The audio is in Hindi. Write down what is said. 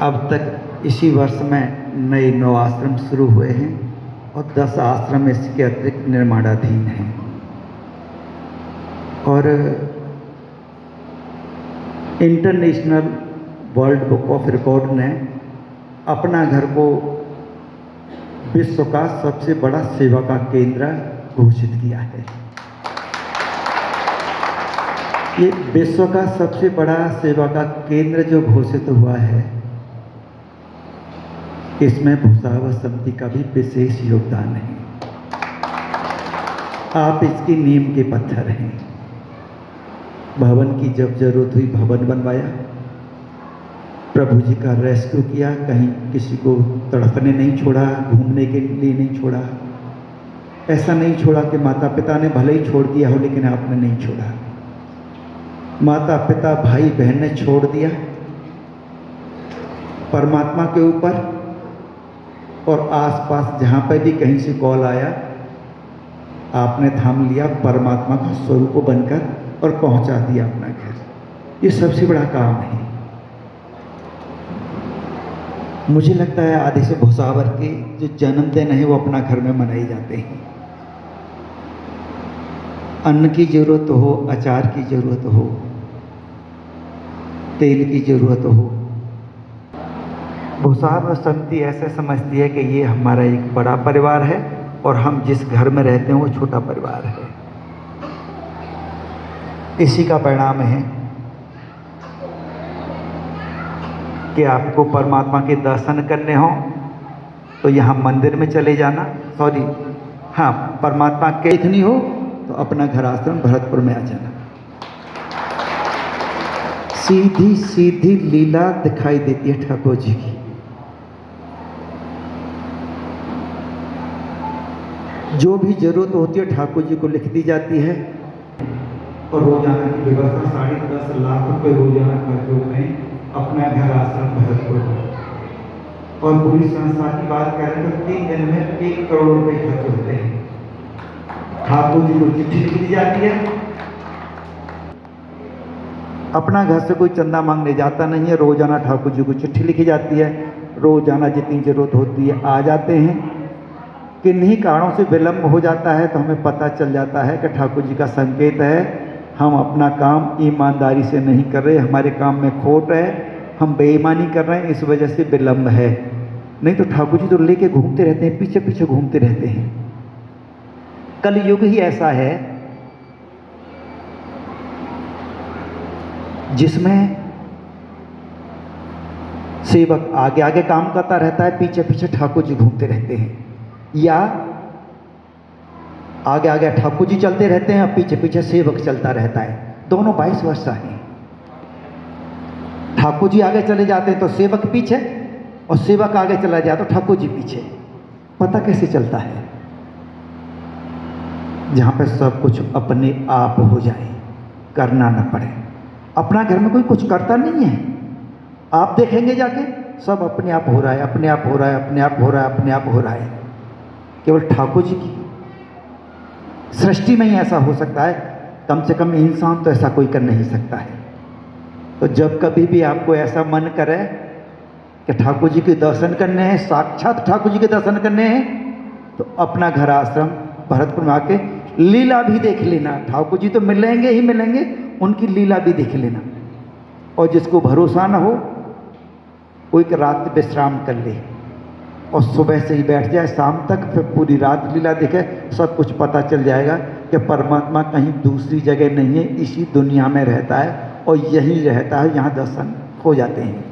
अब तक इसी वर्ष में नए 9 आश्रम शुरू हुए हैं और 10 आश्रम इसके अतिरिक्त निर्माणाधीन हैं। और international world book of record ने अपना घर को विश्व का सबसे बड़ा सेवा का केंद्र घोषित किया है। ये विश्व का सबसे बड़ा सेवा का केंद्र जो घोषित हुआ है, इसमें भूसावल समिति का भी विशेष योगदान है। आप इसकी नींव के पत्थर हैं। भवन की जब जरूरत हुई भवन बनवाया, प्रभु जी का रेस्क्यू किया, कहीं किसी को तड़पने नहीं छोड़ा, घूमने के लिए नहीं छोड़ा। ऐसा नहीं छोड़ा कि माता पिता ने भले ही छोड़ दिया हो लेकिन आपने नहीं छोड़ा। माता पिता भाई बहन ने छोड़ दिया परमात्मा के ऊपर, और आसपास जहाँ पर भी कहीं से कॉल आया आपने थाम लिया परमात्मा का स्वरूप बनकर और पहुँचा दिया अपना घर। ये सबसे बड़ा काम है। मुझे लगता है आधे से भूसावर के जो जन्मदिन है वो अपना घर में मनाए जाते हैं। अन्न की जरूरत हो, अचार की जरूरत हो, तेल की जरूरत हो, भूसावर समिति ऐसे समझती है कि ये हमारा एक बड़ा परिवार है और हम जिस घर में रहते हैं वो छोटा परिवार है। इसी का परिणाम है कि आपको परमात्मा के दर्शन करने हो तो यहाँ मंदिर में चले जाना, परमात्मा के देखनी हो तो अपना घर आश्रम भरतपुर में आ जाना। सीधी सीधी लीला दिखाई देती है ठाकुर जी की। जो भी जरूरत होती है ठाकुर जी को लिख दी जाती है और रोजाना की व्यवस्था 10.5 लाख रुपए रोजाना खर्च होते हैं अपना घर आश्रम भरतपुर। और पूरी संस्था की बात करें तो 3 दिन में 1 करोड़ रुपए खर्च होते हैं। ठाकुर जी को चिट्ठी लिख दी जाती है। अपना घर से कोई चंदा मांगने जाता नहीं है, रोजाना ठाकुर जी को चिट्ठी लिखी जाती है। रोजाना जितनी जरूरत होती है आ जाते हैं। किन्हीं कारणों से विलम्ब हो जाता है तो हमें पता चल जाता है कि ठाकुर जी का संकेत है, हम अपना काम ईमानदारी से नहीं कर रहे, हमारे काम में खोट है, हम बेईमानी कर रहे हैं, इस वजह से विलम्ब है। नहीं तो ठाकुर जी तो लेके घूमते रहते हैं, पीछे पीछे घूमते रहते हैं। कलयुग ही ऐसा है जिसमें सेवक आगे आगे काम करता रहता है, पीछे पीछे ठाकुर जी घूमते रहते हैं, या आगे आगे ठाकुर जी चलते रहते हैं और पीछे पीछे सेवक चलता रहता है। दोनों वाइस वर्सा हैं। ठाकुर जी आगे चले जाते हैं तो सेवक पीछे, और सेवक आगे चला जाए तो ठाकुर जी पीछे। पता कैसे चलता है? जहां पे सब कुछ अपने आप हो जाए, करना ना पड़े। अपना घर में कोई कुछ करता नहीं है, आप देखेंगे जाके सब अपने आप हो रहा है, अपने आप हो रहा है, अपने आप हो रहा है, अपने आप हो रहा है। केवल ठाकुर जी की सृष्टि में ही ऐसा हो सकता है, कम से कम इंसान तो ऐसा कोई कर नहीं सकता है। तो जब कभी भी आपको ऐसा मन करे कि ठाकुर जी के दर्शन करने हैं, साक्षात ठाकुर जी के दर्शन करने हैं, तो अपना घर आश्रम भरतपुर में आके लीला भी देख लेना। ठाकुर जी तो मिलेंगे ही मिलेंगे, उनकी लीला भी देख लेना। और जिसको भरोसा ना हो वो एक रात विश्राम कर ले और सुबह से ही बैठ जाए, शाम तक फिर पूरी रात लीला देखे, सब कुछ पता चल जाएगा कि परमात्मा कहीं दूसरी जगह नहीं है, इसी दुनिया में रहता है और यहीं रहता है, यहाँ दर्शन हो जाते हैं।